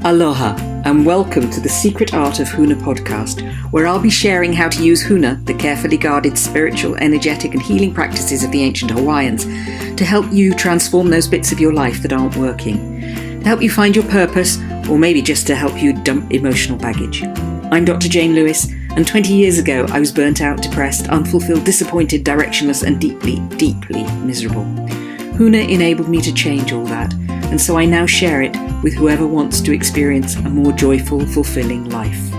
Aloha and welcome to the Secret Art of Huna podcast, where I'll be sharing how to use Huna, the carefully guarded spiritual, energetic and healing practices of the ancient Hawaiians, to help you transform those bits of your life that aren't working, to help you find your purpose, or maybe just to help you dump emotional baggage. I'm Dr. Jane Lewis, and 20 years ago I was burnt out, depressed, unfulfilled, disappointed, directionless and deeply, deeply miserable. Huna enabled me to change all that, and so I now share it with whoever wants to experience a more joyful, fulfilling life.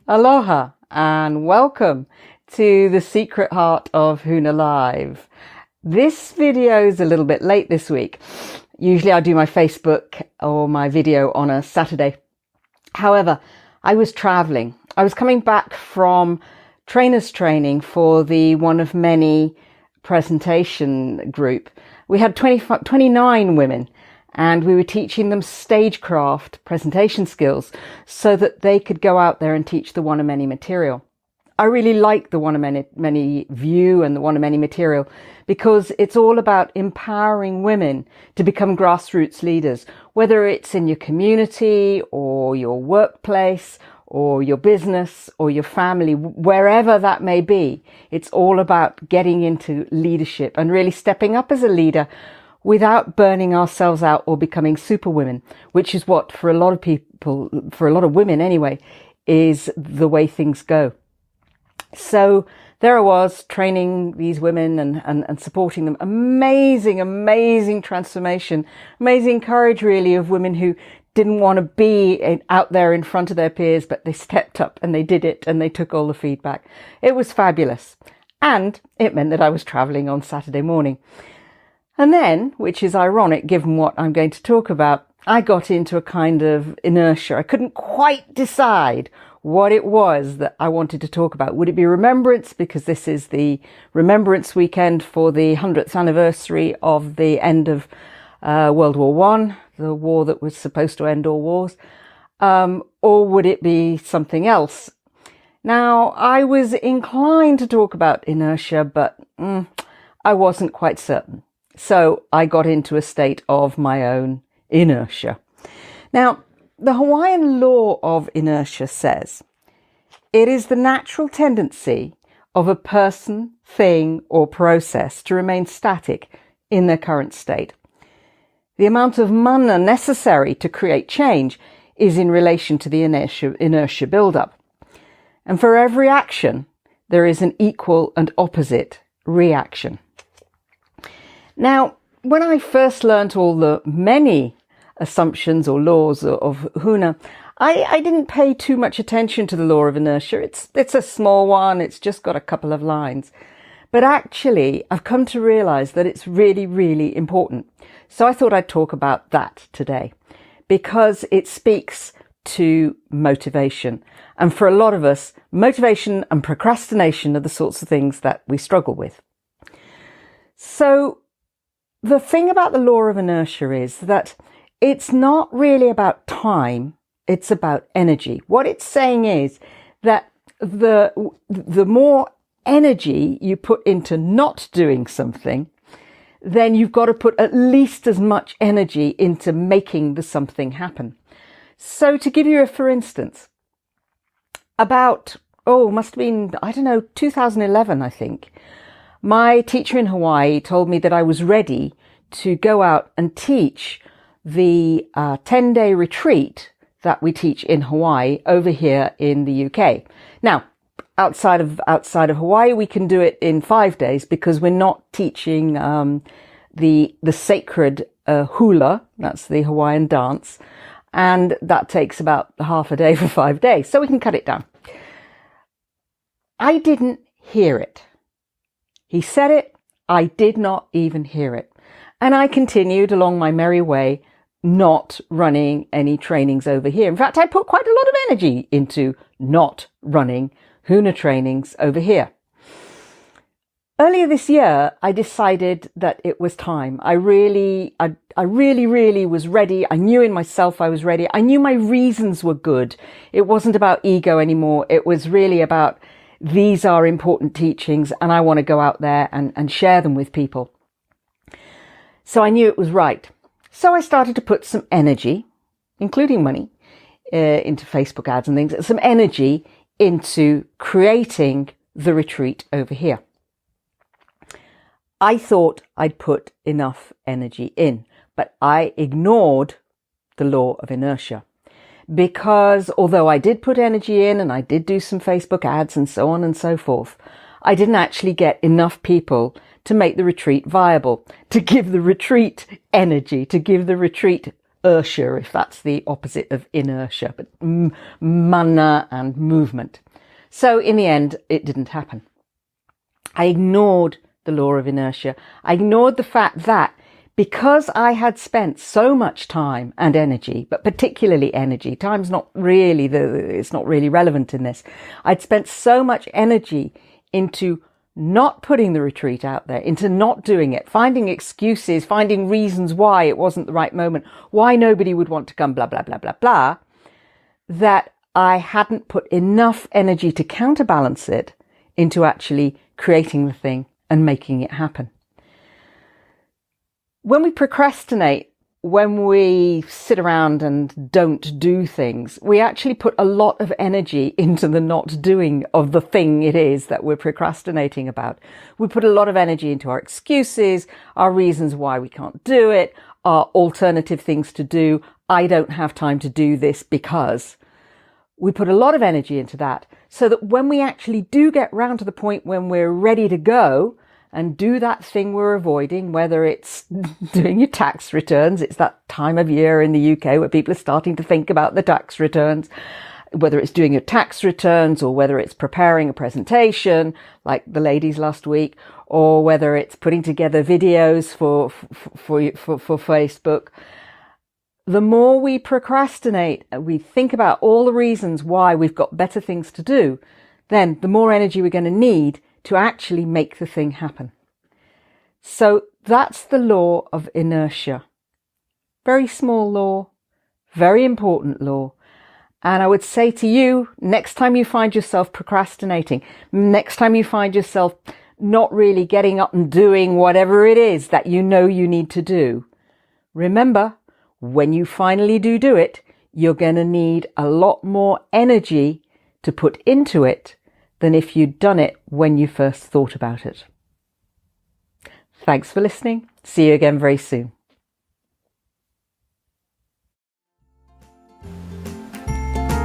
Aloha and welcome to the Secret Heart of Huna Live. This video is a little bit late this week. Usually I do my Facebook or my video on a Saturday. However, I was traveling. I was coming back from trainers training for the one of many presentation group. We had 29 women and we were teaching them stagecraft presentation skills so that they could go out there and teach the one of many material. I really like the one of many view and the one of many material because it's all about empowering women to become grassroots leaders, whether it's in your community or your workplace or your business or your family, wherever that may be. It's all about getting into leadership and really stepping up as a leader without burning ourselves out or becoming superwomen, which is what for a lot of people, for a lot of women anyway, is the way things go. So there I was training these women and supporting them. Amazing transformation, amazing courage really of women who didn't want to be out there in front of their peers, but they stepped up and they did it and they took all the feedback. It was fabulous. And it meant that I was traveling on Saturday morning. And then, which is ironic given what I'm going to talk about, I got into a kind of inertia. I couldn't quite decide what it was that I wanted to talk about. Would it be remembrance? Because this is the remembrance weekend for the 100th anniversary of the end of World War I, the war that was supposed to end all wars, or would it be something else? Now, I was inclined to talk about inertia, but I wasn't quite certain. So I got into a state of my own inertia. Now, the Hawaiian law of inertia says, it is the natural tendency of a person, thing, or process to remain static in their current state. The amount of mana necessary to create change is in relation to the inertia build-up. And for every action, there is an equal and opposite reaction. Now, when I first learnt all the many assumptions or laws of Huna, I didn't pay too much attention to the law of inertia. It's a small one. It's just got a couple of lines. But actually, I've come to realize that it's really, really important. So I thought I'd talk about that today because it speaks to motivation. And for a lot of us, motivation and procrastination are the sorts of things that we struggle with. So the thing about the law of inertia is that it's not really about time. It's about energy. What it's saying is that the more energy you put into not doing something, then you've got to put at least as much energy into making the something happen. So to give you a for instance, about, must have been, 2011, I think, my teacher in Hawaii told me that I was ready to go out and teach the 10-day retreat that we teach in Hawaii over here in the UK. Now, outside of Hawaii, we can do it in 5 days because we're not teaching the sacred hula, that's the Hawaiian dance, and that takes about half a day for 5 days, so we can cut it down. I didn't hear it. He said it, I did not even hear it. And I continued along my merry way, not running any trainings over here. In fact, I put quite a lot of energy into not running Huna trainings over here. Earlier this year, I decided that it was time. I really was ready. I knew in myself I was ready. I knew my reasons were good. It wasn't about ego anymore. It was really about these are important teachings and I want to go out there and share them with people. So I knew it was right. So I started to put some energy, including money, into Facebook ads and things, some energy into creating the retreat over here. I thought I'd put enough energy in, but I ignored the law of inertia. Because although I did put energy in and I did do some Facebook ads and so on and so forth, I didn't actually get enough people to make the retreat viable, to give the retreat energy, to give the retreat inertia, if that's the opposite of inertia, but mana and movement. So in the end, it didn't happen. I ignored the law of inertia. I ignored the fact that because I had spent so much time and energy, but particularly energy, time's not really it's not really relevant in this. I'd spent so much energy into not putting the retreat out there, into not doing it, finding excuses, finding reasons why it wasn't the right moment, why nobody would want to come, blah, blah, blah, blah, blah, that I hadn't put enough energy to counterbalance it into actually creating the thing and making it happen. When we procrastinate, when we sit around and don't do things, we actually put a lot of energy into the not doing of the thing it is that we're procrastinating about. We put a lot of energy into our excuses, our reasons why we can't do it, our alternative things to do. I don't have time to do this because. We put a lot of energy into that so that when we actually do get round to the point when we're ready to go and do that thing we're avoiding, whether it's doing your tax returns, it's that time of year in the UK where people are starting to think about the tax returns, whether it's doing your tax returns or whether it's preparing a presentation like the ladies last week, or whether it's putting together videos for Facebook. The more we procrastinate, we think about all the reasons why we've got better things to do, then the more energy we're going to need to actually make the thing happen. So that's the law of inertia. Very small law, very important law. And I would say to you, next time you find yourself procrastinating, next time you find yourself not really getting up and doing whatever it is that you know you need to do, remember, when you finally do it, you're going to need a lot more energy to put into it than if you'd done it when you first thought about it. Thanks for listening. See you again very soon.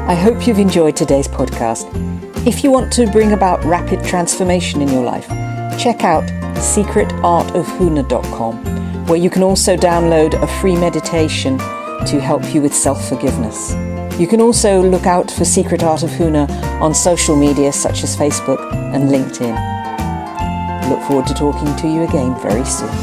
I hope you've enjoyed today's podcast. If you want to bring about rapid transformation in your life, check out secretartofhuna.com, where you can also download a free meditation to help you with self-forgiveness. You can also look out for Secret Art of Huna on social media such as Facebook and LinkedIn. Look forward to talking to you again very soon.